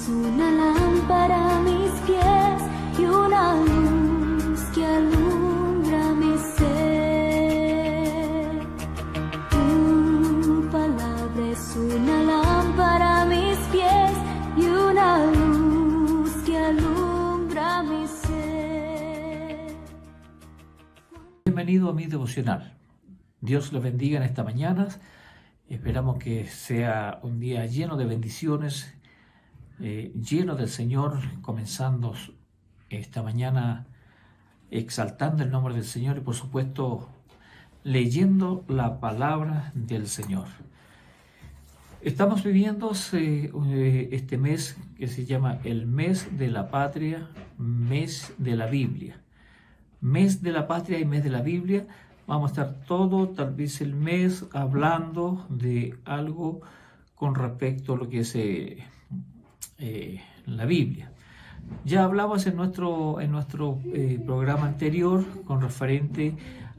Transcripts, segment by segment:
es una lámpara a mis pies y una luz que alumbra mi ser. Tu palabra es una lámpara a mis pies y una luz que alumbra mi ser. Bienvenido a mi devocional. Dios los bendiga en esta mañana. Esperamos que sea un día lleno de bendiciones, lleno del Señor, comenzando esta mañana exaltando el nombre del Señor y por supuesto leyendo la palabra del Señor. Estamos viviendo este mes que se llama el mes de la patria, mes de la Biblia. Mes de la patria y mes de la Biblia. Vamos a estar tal vez el mes, hablando de algo con respecto a lo que es la Biblia. Ya hablamos en nuestro programa anterior con referente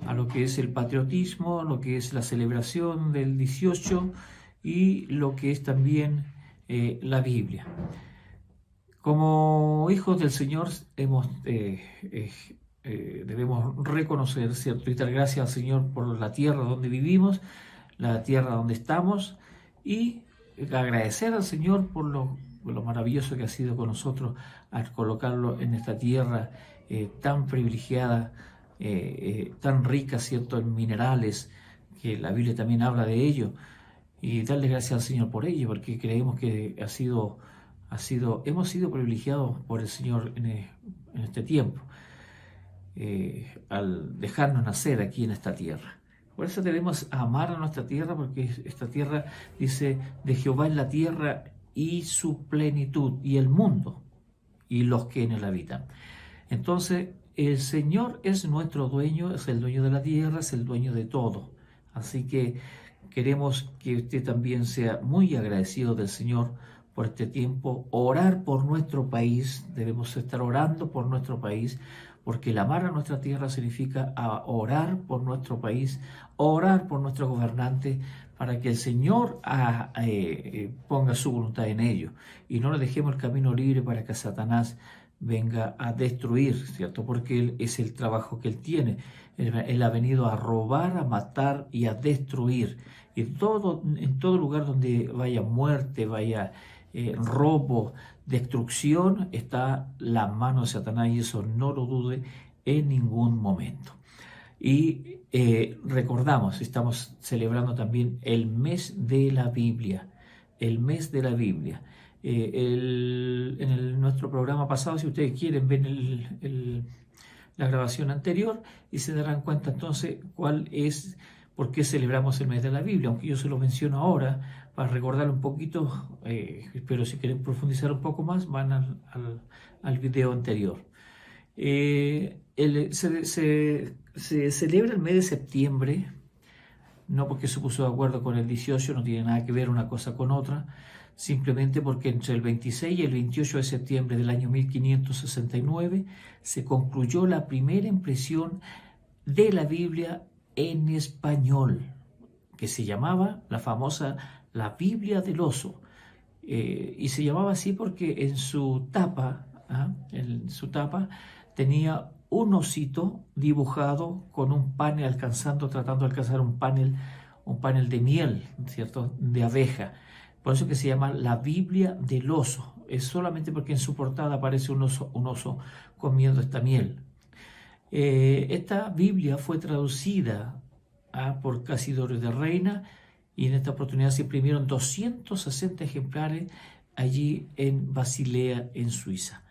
a lo que es el patriotismo, lo que es la celebración del 18 y lo que es también la Biblia. Como hijos del Señor debemos reconocer, ¿cierto? Y dar gracias al Señor por la tierra donde vivimos, la tierra donde estamos, y agradecer al Señor por lo maravilloso que ha sido con nosotros al colocarlo en esta tierra tan privilegiada, tan rica, ¿cierto?, en minerales, que la Biblia también habla de ello, y darle gracias al Señor por ello, porque creemos que hemos sido privilegiados por el Señor en este tiempo. Al dejarnos nacer aquí en esta tierra. Por eso debemos amar a nuestra tierra, porque esta tierra dice: de Jehová es la tierra y su plenitud, y el mundo y los que en él habitan. Entonces el Señor es nuestro dueño, es el dueño de la tierra, es el dueño de todo. Así que queremos que usted también sea muy agradecido del Señor por este tiempo, orar por nuestro país. Debemos estar orando por nuestro país, porque el amar a nuestra tierra significa orar por nuestro país, orar por nuestros gobernantes, para que el Señor ponga su voluntad en ello, y no le dejemos el camino libre para que Satanás venga a destruir, ¿cierto? Porque Él es el trabajo que Él tiene. Él ha venido a robar, a matar y a destruir. Y en todo lugar donde vaya muerte, vaya robo, destrucción, está la mano de Satanás, y eso no lo dude en ningún momento. Y recordamos, estamos celebrando también el mes de la Biblia, el mes de la Biblia. Nuestro programa pasado, si ustedes quieren, ven la grabación anterior y se darán cuenta entonces por qué celebramos el mes de la Biblia, aunque yo se lo menciono ahora para recordar un poquito, pero si quieren profundizar un poco más, van al video anterior. Se celebra el mes de septiembre, no porque se puso de acuerdo con el 18, no tiene nada que ver una cosa con otra, simplemente porque entre el 26 y el 28 de septiembre del año 1569 se concluyó la primera impresión de la Biblia en español, que se llamaba la Biblia del Oso, y se llamaba así porque en su tapa tenía un osito dibujado con un panel tratando de alcanzar un panel de miel, ¿cierto?, de abeja. Por eso que se llama la Biblia del Oso. Es solamente porque en su portada aparece un oso comiendo esta miel. Esta Biblia fue traducida por Casidoro de Reina, y en esta oportunidad se imprimieron 260 ejemplares allí en Basilea, en Suiza.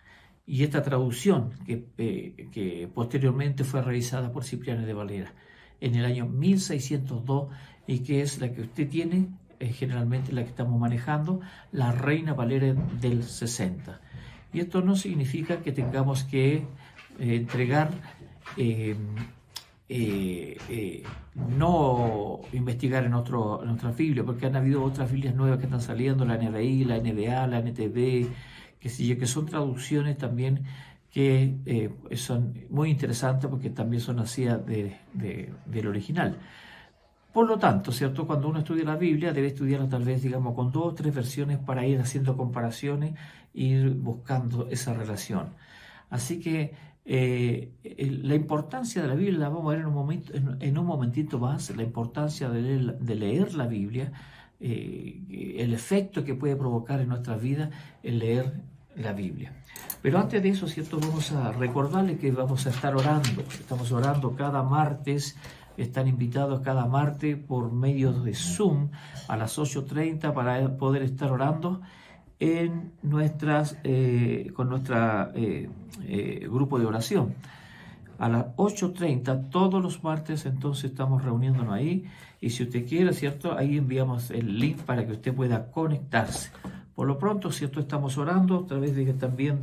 Y esta traducción, que posteriormente fue realizada por Cipriano de Valera en el año 1602, y que es la que usted tiene, generalmente la que estamos manejando, la Reina Valera del 60. Y esto no significa que tengamos que entregar, no investigar en otras Biblias, porque han habido otras Biblias nuevas que están saliendo, la NBI, la NBA, la NTV, que son traducciones también que son muy interesantes, porque también son nacidas del original. Por lo tanto, ¿cierto?, cuando uno estudia la Biblia, debe estudiarla tal vez, digamos, con 2 o 3 versiones para ir haciendo comparaciones ir buscando esa relación. Así que la importancia de la Biblia la vamos a ver en un momentito más, la importancia de leer la Biblia, el efecto que puede provocar en nuestras vidas el leer la Biblia. Pero antes de eso, ¿cierto? Vamos a recordarles que vamos a estar orando. Estamos orando cada martes. Están invitados cada martes por medio de Zoom a las 8:30 para poder estar orando en con nuestra grupo de oración. A las 8:30 todos los martes, entonces estamos reuniéndonos ahí, y si usted quiere, ¿cierto? Ahí enviamos el link para que usted pueda conectarse. Por lo pronto, ¿cierto? Estamos orando a través de también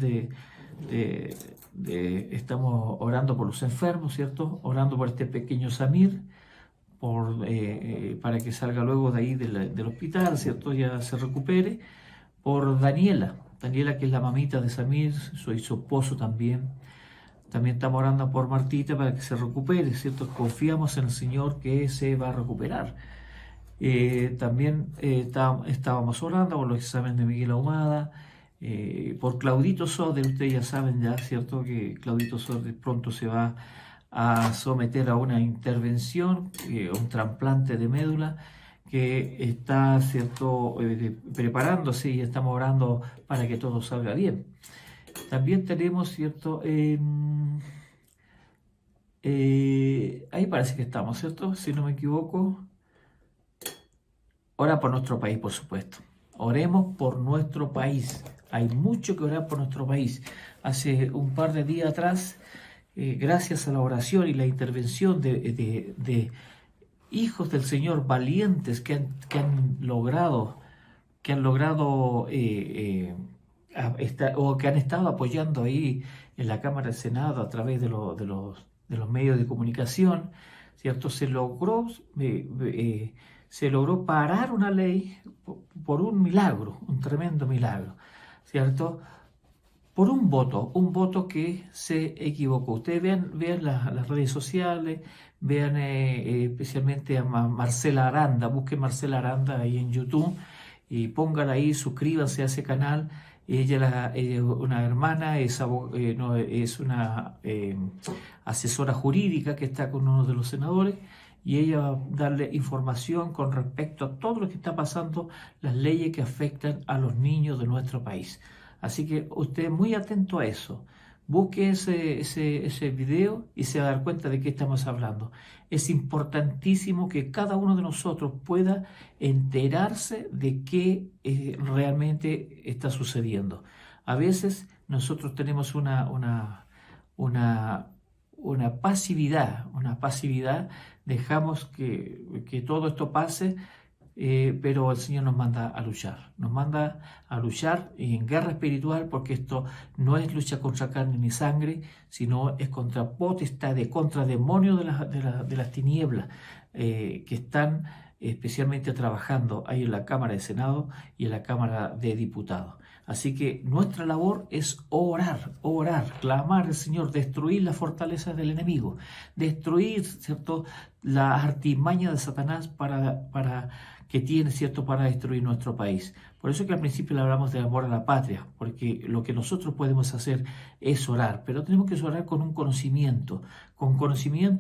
estamos orando por los enfermos, ¿cierto? Orando por este pequeño Samir, para que salga luego de ahí del hospital, ¿cierto? Ya se recupere. Por Daniela, que es la mamita de Samir, su esposo también. También estamos orando por Martita para que se recupere, ¿cierto? Confiamos en el Señor que se va a recuperar. También estábamos orando por los exámenes de Miguel Ahumada, por Claudito Soder. Ustedes ya saben, ¿cierto? Que Claudito Soder pronto se va a someter a una intervención, un trasplante de médula, que está, ¿cierto? Preparándose, y estamos orando para que todo salga bien. También tenemos, ¿cierto? Ahí parece que estamos, ¿cierto? Si no me equivoco. Ora por nuestro país, por supuesto. Oremos por nuestro país. Hay mucho que orar por nuestro país. Hace un par de días atrás, gracias a la oración y la intervención de hijos del Señor valientes que han logrado o que han estado apoyando ahí en la Cámara del Senado a través de los medios de comunicación, ¿cierto? Se logró parar una ley por un milagro, un tremendo milagro, ¿cierto? Por un voto que se equivocó. Ustedes vean las redes sociales, vean especialmente a Marcela Aranda, busquen Marcela Aranda ahí en YouTube y pónganla ahí, suscríbanse a ese canal. Ella es una hermana, es una asesora jurídica que está con uno de los senadores, y ella va a darle información con respecto a todo lo que está pasando, las leyes que afectan a los niños de nuestro país. Así que usted muy atento a eso. Busque ese video y se va a dar cuenta de qué estamos hablando. Es importantísimo que cada uno de nosotros pueda enterarse de qué realmente está sucediendo. A veces nosotros tenemos una pasividad, dejamos que todo esto pase, pero el Señor nos manda a luchar y en guerra espiritual, porque esto no es lucha contra carne ni sangre, sino es contra potestades, contra demonios de las tinieblas, que están especialmente trabajando ahí en la Cámara de Senado y en la Cámara de Diputados. Así que nuestra labor es orar, clamar al Señor, destruir las fortalezas del enemigo, destruir, ¿cierto?, las artimañas de Satanás que tiene, ¿cierto?, para destruir nuestro país. Por eso que al principio le hablamos de amor a la patria, porque lo que nosotros podemos hacer es orar, pero tenemos que orar con conocimiento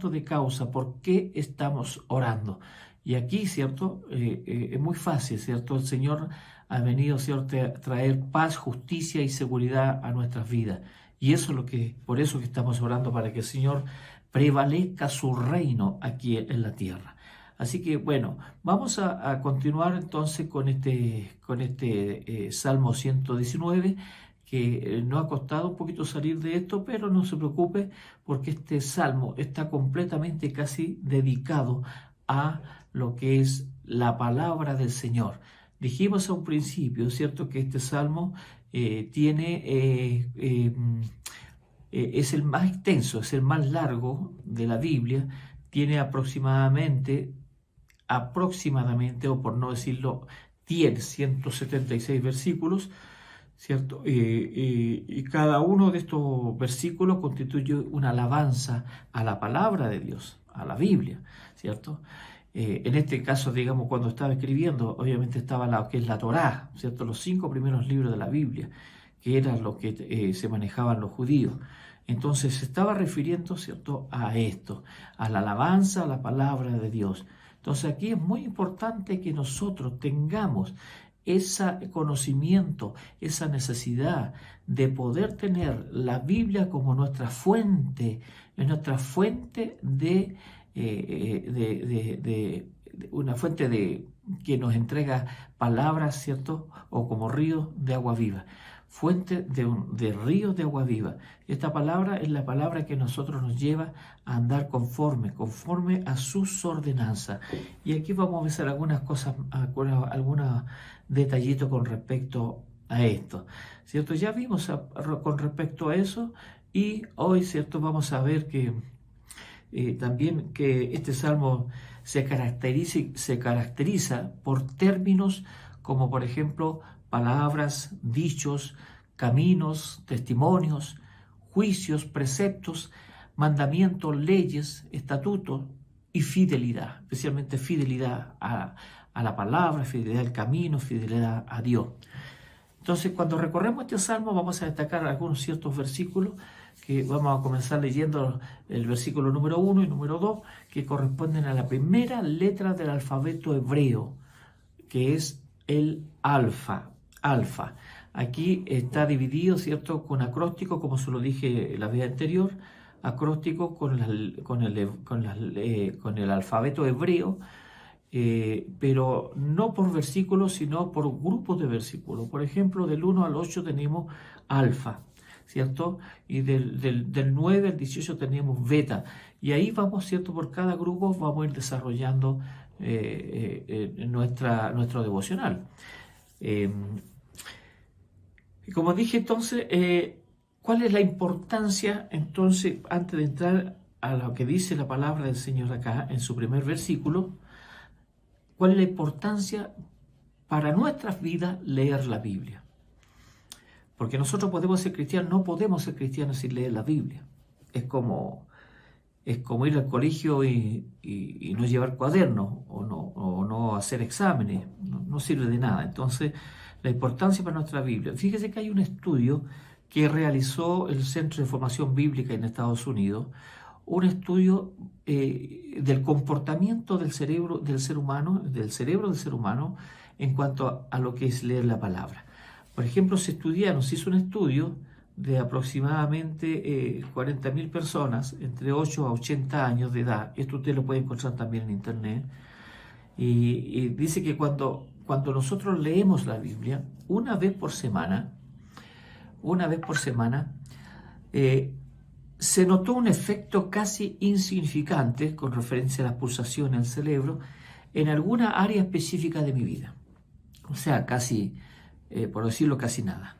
de causa, por qué estamos orando. Y aquí, ¿cierto?, es muy fácil, ¿cierto? El Señor ha venido, ¿cierto?, a traer paz, justicia y seguridad a nuestras vidas. Y eso es por eso que estamos orando, para que el Señor prevalezca su reino aquí en la tierra. Así que bueno, vamos a continuar entonces con este Salmo 119, que nos ha costado un poquito salir de esto, pero no se preocupe, porque este Salmo está completamente casi dedicado a lo que es la palabra del Señor. Dijimos a un principio, ¿cierto?, que este Salmo es el más extenso, es el más largo de la Biblia. Tiene aproximadamente, o por no decirlo, tiene 176 versículos, ¿cierto? Y cada uno de estos versículos constituye una alabanza a la palabra de Dios, a la Biblia, ¿cierto? En este caso, digamos, cuando estaba escribiendo, obviamente estaba que es la Torá, ¿cierto?, los 5 primeros libros de la Biblia, que era lo que se manejaban los judíos. Entonces se estaba refiriendo, ¿cierto?, a esto, a la alabanza, a la palabra de Dios. Entonces aquí es muy importante que nosotros tengamos ese conocimiento, esa necesidad de poder tener la Biblia como nuestra fuente una fuente que nos entrega palabras, ¿cierto?, o como ríos de agua viva. Fuente de ríos de agua viva. Esta palabra es la palabra que nosotros nos lleva a andar conforme a sus ordenanzas. Y aquí vamos a ver algunas cosas, algunos detallitos con respecto a esto, ¿cierto? Ya vimos con respecto a eso, y hoy, ¿cierto?, vamos a ver que también que este salmo se caracteriza por términos como, por ejemplo, palabras, dichos, caminos, testimonios, juicios, preceptos, mandamientos, leyes, estatutos y fidelidad, especialmente fidelidad a la palabra, fidelidad al camino, fidelidad a Dios. Entonces, cuando recorremos este salmo, vamos a destacar algunos ciertos versículos que vamos a comenzar leyendo el versículo número 1 y número 2, que corresponden a la primera letra del alfabeto hebreo, que es el alfa. Aquí está dividido, ¿cierto?, con acróstico, como se lo dije la vez anterior, acróstico con el alfabeto hebreo, pero no por versículos, sino por grupos de versículos. Por ejemplo, del 1 al 8 tenemos alfa, ¿cierto? Y del 9 al 18 tenemos beta. Y ahí vamos, ¿cierto?, por cada grupo vamos a ir desarrollando nuestro devocional. Como dije, entonces, ¿cuál es la importancia? Entonces, antes de entrar a lo que dice la palabra del Señor acá, en su primer versículo, ¿cuál es la importancia para nuestras vidas leer la Biblia? Porque nosotros podemos ser cristianos, no podemos ser cristianos sin leer la Biblia. Es como ir al colegio y no llevar cuadernos o no hacer exámenes, no sirve de nada. Entonces, la importancia para nuestra Biblia. Fíjese que hay un estudio que realizó el Centro de Formación Bíblica en Estados Unidos, un estudio del comportamiento del cerebro del ser humano en cuanto a lo que es leer la palabra. Por ejemplo, se hizo un estudio de aproximadamente 40.000 personas entre 8 a 80 años de edad. Esto usted lo puede encontrar también en internet. Y dice que cuando nosotros leemos la Biblia una vez por semana, se notó un efecto casi insignificante con referencia a las pulsaciones del cerebro en alguna área específica de mi vida. O sea, casi, por decirlo, casi nada.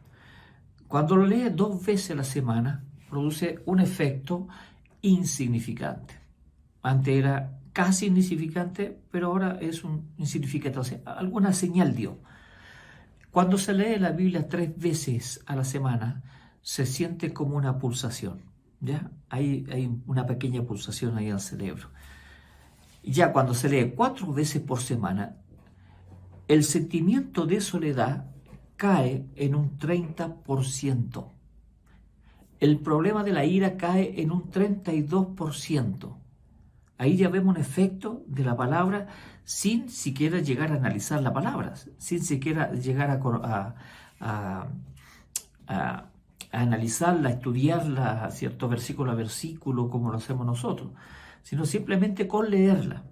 Cuando lo lee 2 veces a la semana, produce un efecto insignificante. Antes era casi insignificante, pero ahora es un insignificante. O sea, alguna señal dio. Cuando se lee la Biblia 3 veces a la semana, se siente como una pulsación. ¿Ya? Hay una pequeña pulsación ahí al cerebro. Ya cuando se lee 4 veces por semana, el sentimiento de soledad cae en un 30%. El problema de la ira cae en un 32%. Ahí ya vemos un efecto de la palabra sin siquiera llegar a analizar la palabra, sin siquiera llegar a analizarla, a estudiarla, ¿cierto?, versículo a versículo, como lo hacemos nosotros, sino simplemente con leerla.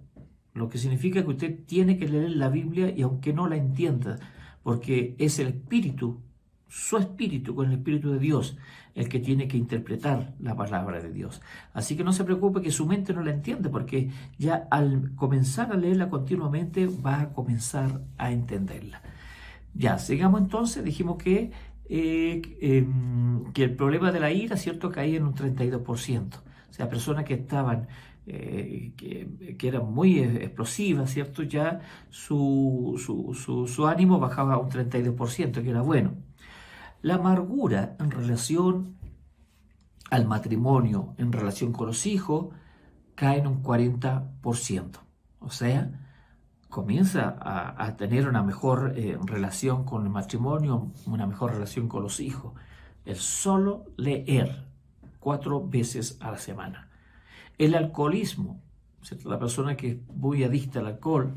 Lo que significa que usted tiene que leer la Biblia y aunque no la entienda, porque es el Espíritu, su Espíritu con el Espíritu de Dios, el que tiene que interpretar la palabra de Dios. Así que no se preocupe que su mente no la entiende, porque ya al comenzar a leerla continuamente va a comenzar a entenderla. Ya, sigamos entonces. Dijimos que el problema de la ira, ¿cierto?, caía en un 32%. O sea, personas que estaban que eran muy explosivas, ¿cierto? Ya su ánimo bajaba a un 32%, que era bueno. La amargura en relación al matrimonio, en relación con los hijos, cae en un 40%. O sea, comienza a tener una mejor relación con el matrimonio, una mejor relación con los hijos. El solo leer 4 veces a la semana. El alcoholismo, ¿cierto? La persona que es muy adicta al alcohol,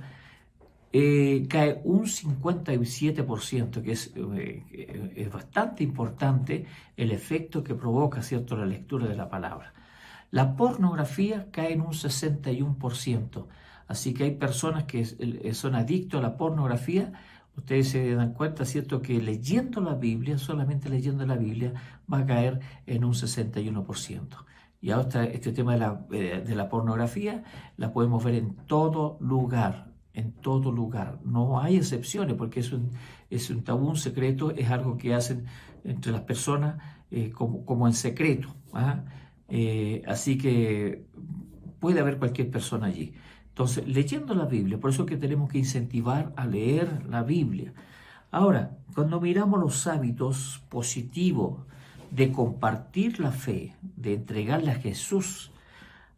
cae un 57%, que es bastante importante el efecto que provoca, ¿cierto?, la lectura de la palabra. La pornografía cae en un 61%, así que hay personas que son adictos a la pornografía. Ustedes se dan cuenta, ¿cierto?, que leyendo la Biblia, solamente leyendo la Biblia, va a caer en un 61%. Y ahora este tema de la pornografía la podemos ver en todo lugar. En todo lugar, no hay excepciones, porque es un tabú, un secreto, es algo que hacen entre las personas como en secreto. Así que puede haber cualquier persona allí. Entonces, leyendo la Biblia, por eso es que tenemos que incentivar a leer la Biblia. Ahora, cuando miramos los hábitos positivos de compartir la fe, de entregarle a Jesús,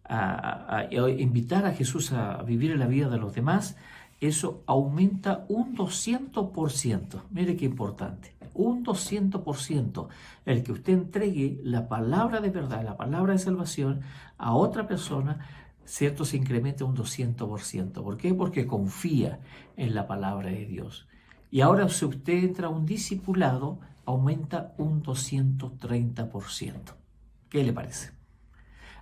a invitar a Jesús a vivir en la vida de los demás, eso aumenta un 200%. Mire qué importante, un 200%. El que usted entregue la palabra de verdad, la palabra de salvación a otra persona, ¿cierto?, se incrementa un 200%. ¿Por qué? Porque confía en la palabra de Dios. Y ahora, si usted entra a un discipulado, aumenta un 230%. ¿Qué le parece?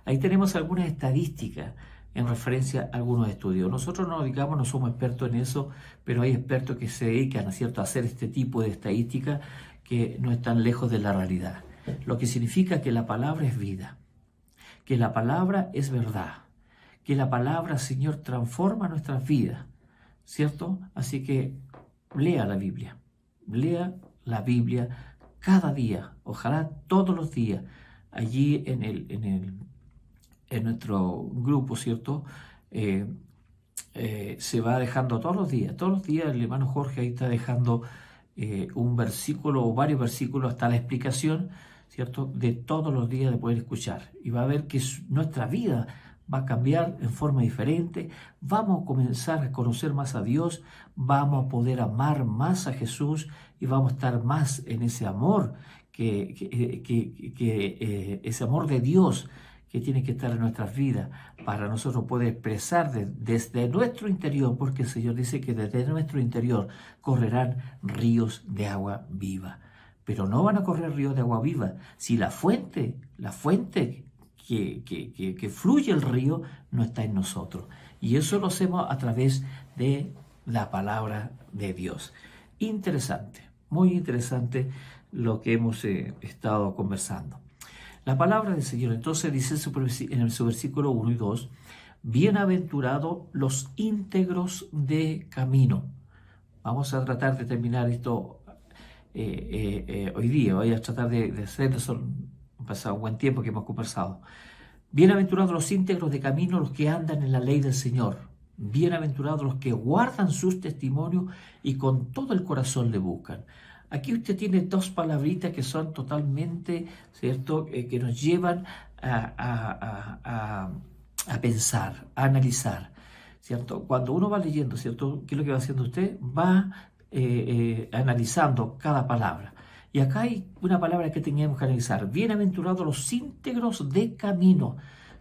Ahí tenemos algunas estadísticas en referencia a algunos estudios. Nosotros no somos expertos en eso, pero hay expertos que se dedican, ¿cierto?, a hacer este tipo de estadísticas que no están lejos de la realidad. Lo que significa que la palabra es vida, que la palabra es verdad, que la palabra, Señor, transforma nuestras vidas, ¿cierto? Así que lea la Biblia cada día, ojalá todos los días, allí en nuestro grupo, ¿cierto? Se va dejando todos los días el hermano Jorge ahí está dejando un versículo o varios versículos hasta la explicación, ¿cierto?, de todos los días de poder escuchar. Y va a ver que nuestra vida va a cambiar en forma diferente, vamos a comenzar a conocer más a Dios, vamos a poder amar más a Jesús y vamos a estar más en ese amor, ese amor de Dios que tiene que estar en nuestras vidas para nosotros poder expresar desde nuestro interior, porque el Señor dice que desde nuestro interior correrán ríos de agua viva. Pero no van a correr ríos de agua viva si la fuente que fluye el río no está en nosotros. Y eso lo hacemos a través de la palabra de Dios. Interesante, muy interesante lo que hemos estado conversando. La palabra del Señor entonces dice en su versículo 1 y 2, bienaventurados los íntegros de camino. Vamos a tratar de terminar esto hoy día. Voy a tratar de hacerlo. Ha pasado un buen tiempo que hemos conversado. Bienaventurados los íntegros de camino, los que andan en la ley del Señor. Bienaventurados los que guardan sus testimonios y con todo el corazón le buscan. Aquí usted tiene 2 palabritas que son totalmente, ¿cierto?, que nos llevan a pensar, a analizar, ¿cierto? Cuando uno va leyendo, ¿cierto?, ¿qué es lo que va haciendo usted? Va analizando cada palabra. Y acá hay una palabra que teníamos que analizar. Bienaventurados los íntegros de camino.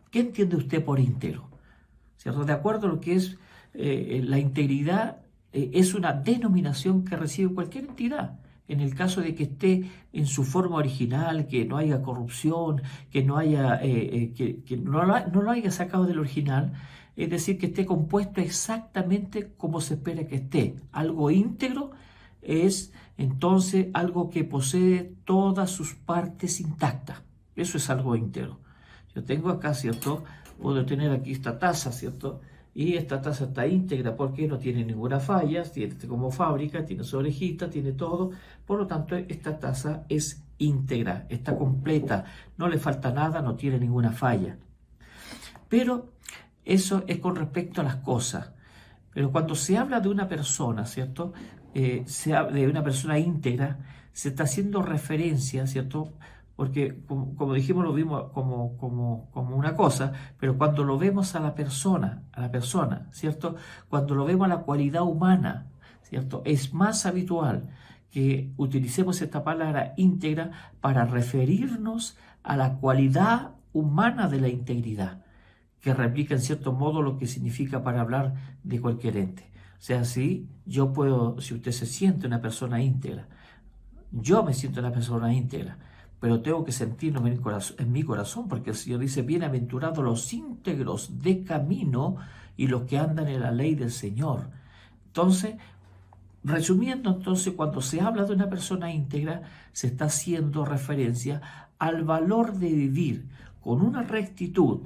¿Qué entiende usted por íntegro? ¿Cierto? De acuerdo a lo que es la integridad, es una denominación que recibe cualquier entidad. En el caso de que esté en su forma original, que no haya corrupción, que no lo haya sacado del original, es decir, que esté compuesto exactamente como se espera que esté. Algo íntegro es entonces algo que posee todas sus partes intactas. Eso es algo íntegro. Yo tengo acá, ¿cierto? Puedo tener aquí esta taza, ¿cierto? Y esta taza está íntegra porque no tiene ninguna falla, tiene como fábrica, tiene su orejita, tiene todo. Por lo tanto, esta taza es íntegra, está completa, no le falta nada, no tiene ninguna falla. Pero eso es con respecto a las cosas. Pero cuando se habla de una persona, ¿cierto? Se habla de una persona íntegra, se está haciendo referencia, ¿cierto? porque como dijimos, lo vimos como una cosa, pero cuando lo vemos a la persona, ¿cierto? Cuando lo vemos a la cualidad humana, ¿cierto? Es más habitual que utilicemos esta palabra íntegra para referirnos a la cualidad humana de la integridad, que replica en cierto modo lo que significa para hablar de cualquier ente. O sea, si usted se siente una persona íntegra, yo me siento una persona íntegra, pero tengo que sentirlo en mi corazón, porque el Señor dice, bienaventurados los íntegros de camino y los que andan en la ley del Señor. Entonces, resumiendo, entonces, cuando se habla de una persona íntegra, se está haciendo referencia al valor de vivir con una rectitud,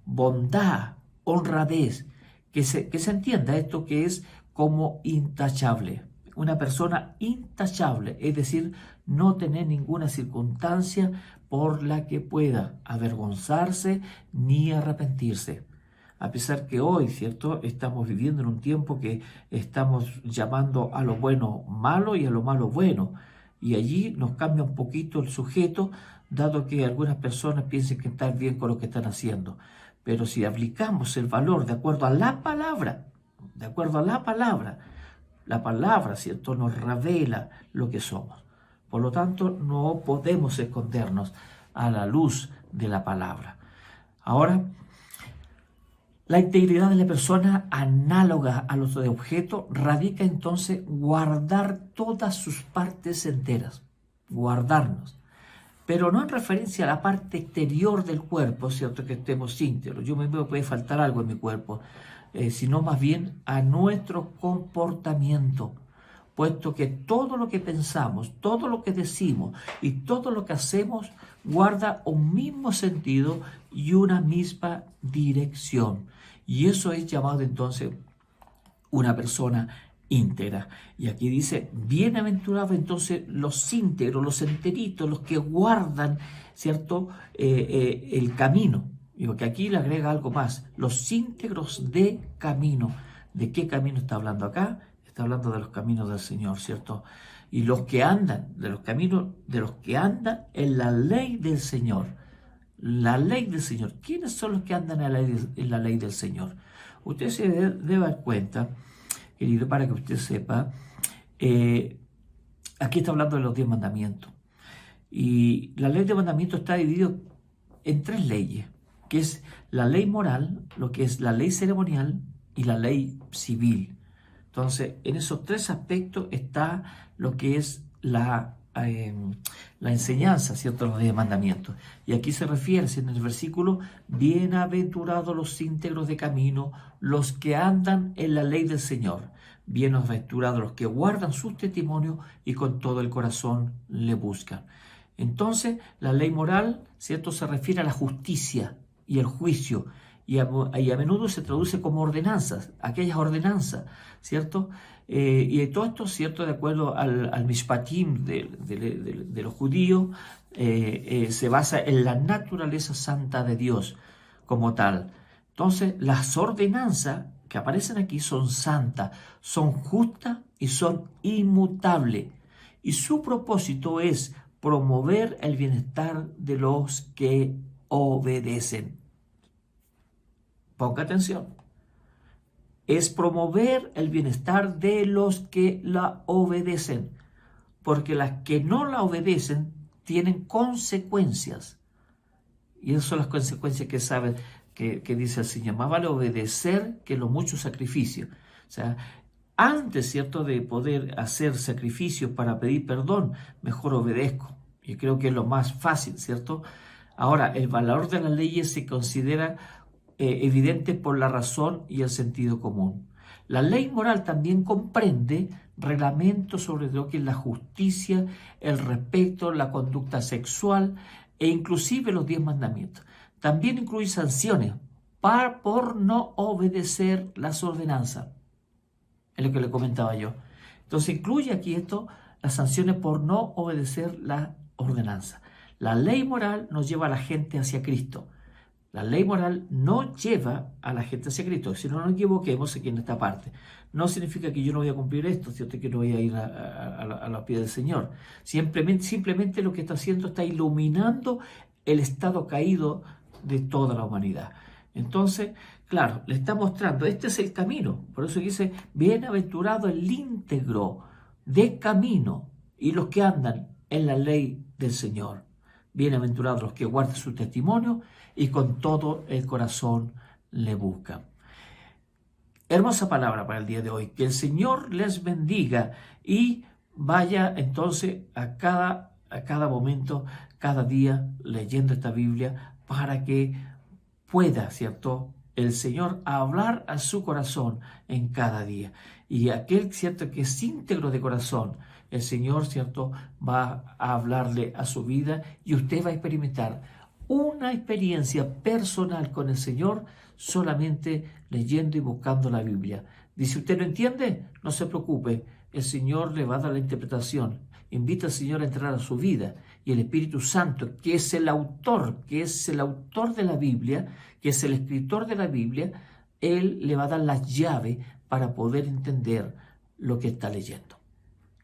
bondad, honradez, que se entienda esto que es como intachable. Una persona intachable, es decir, no tener ninguna circunstancia por la que pueda avergonzarse ni arrepentirse. A pesar que hoy, ¿cierto?, estamos viviendo en un tiempo que estamos llamando a lo bueno malo y a lo malo bueno. Y allí nos cambia un poquito el sujeto, dado que algunas personas piensan que están bien con lo que están haciendo. Pero si aplicamos el valor de acuerdo a la palabra, la palabra, ¿cierto?, nos revela lo que somos. Por lo tanto, no podemos escondernos a la luz de la palabra. Ahora, la integridad de la persona, análoga a los de objeto, radica entonces guardar todas sus partes enteras, guardarnos. Pero no en referencia a la parte exterior del cuerpo, ¿cierto?, que estemos íntegros. Yo me puede faltar algo en mi cuerpo, sino más bien a nuestro comportamiento, puesto que todo lo que pensamos, todo lo que decimos y todo lo que hacemos guarda un mismo sentido y una misma dirección. Y eso es llamado entonces una persona íntegra. Y aquí dice, bienaventurados entonces los íntegros, los enteritos, los que guardan, ¿cierto?, el camino. Digo que aquí le agrega algo más, los íntegros de camino. ¿De qué camino está hablando acá? Está hablando de los caminos del Señor, ¿cierto? Y los que andan, de los caminos, de los que andan en la ley del Señor. La ley del Señor. ¿Quiénes son los que andan en la ley del Señor? Usted se debe dar cuenta, querido, para que usted sepa, aquí está hablando de los 10 mandamientos. Y la ley de mandamientos está dividida en 3 leyes, que es la ley moral, lo que es la ley ceremonial y la ley civil. Entonces, en esos 3 aspectos está lo que es la enseñanza, ¿cierto?, los 10 mandamientos. Y aquí se refiere en el versículo, bienaventurados los íntegros de camino, los que andan en la ley del Señor. Bienaventurados los que guardan sus testimonios y con todo el corazón le buscan. Entonces, la ley moral, ¿cierto?, se refiere a la justicia y el juicio, y a menudo se traduce como ordenanzas, aquellas ordenanzas, ¿cierto? Y todo esto, ¿cierto?, de acuerdo al Mishpatim de los judíos, se basa en la naturaleza santa de Dios como tal. Entonces, las ordenanzas que aparecen aquí son santas, son justas y son inmutables. Y su propósito es promover el bienestar de los que obedecen. Ponga atención. Es promover el bienestar de los que la obedecen, porque las que no la obedecen tienen consecuencias. Y esas son las consecuencias que sabe que dice el Señor. Más vale obedecer que los muchos sacrificios. O sea, antes, ¿cierto?, de poder hacer sacrificios para pedir perdón, mejor obedezco. Yo creo que es lo más fácil, ¿cierto? Ahora, el valor de las leyes se considera evidente por la razón y el sentido común. La ley moral también comprende reglamentos sobre lo que es la justicia, el respeto, la conducta sexual e inclusive los 10 mandamientos. También incluye sanciones por no obedecer las ordenanzas. Es lo que le comentaba yo. Entonces incluye aquí esto, las sanciones por no obedecer la ordenanza. La ley moral nos lleva a la gente hacia Cristo. La ley moral no lleva a la gente hacia Cristo. Si no nos equivoquemos aquí en esta parte. No significa que yo no voy a cumplir esto, ¿cierto? Que no voy a ir a los pies del Señor. Simplemente lo que está haciendo está iluminando el estado caído de toda la humanidad. Entonces, claro, le está mostrando, este es el camino. Por eso dice, bienaventurado el íntegro de camino y los que andan en la ley del Señor. Bienaventurados los que guardan su testimonio y con todo el corazón le buscan. Hermosa palabra para el día de hoy. Que el Señor les bendiga y vaya entonces a cada momento, cada día leyendo esta Biblia para que pueda, ¿cierto?, el Señor hablar a su corazón en cada día. Y aquel, ¿cierto?, que es íntegro de corazón, el Señor, ¿cierto?, va a hablarle a su vida y usted va a experimentar una experiencia personal con el Señor solamente leyendo y buscando la Biblia. Dice, ¿usted no entiende? No se preocupe, el Señor le va a dar la interpretación. Invita al Señor a entrar a su vida y el Espíritu Santo, que es el autor de la Biblia, que es el escritor de la Biblia, Él le va a dar la llave para poder entender lo que está leyendo.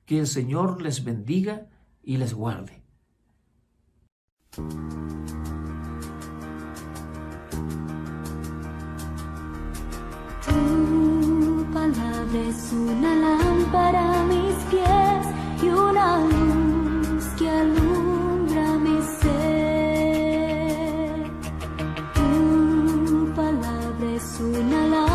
Que el Señor les bendiga y les guarde. Tu palabra es una lámpara a mis pies y una luz que alumbra mi ser. Tu palabra es una lámpara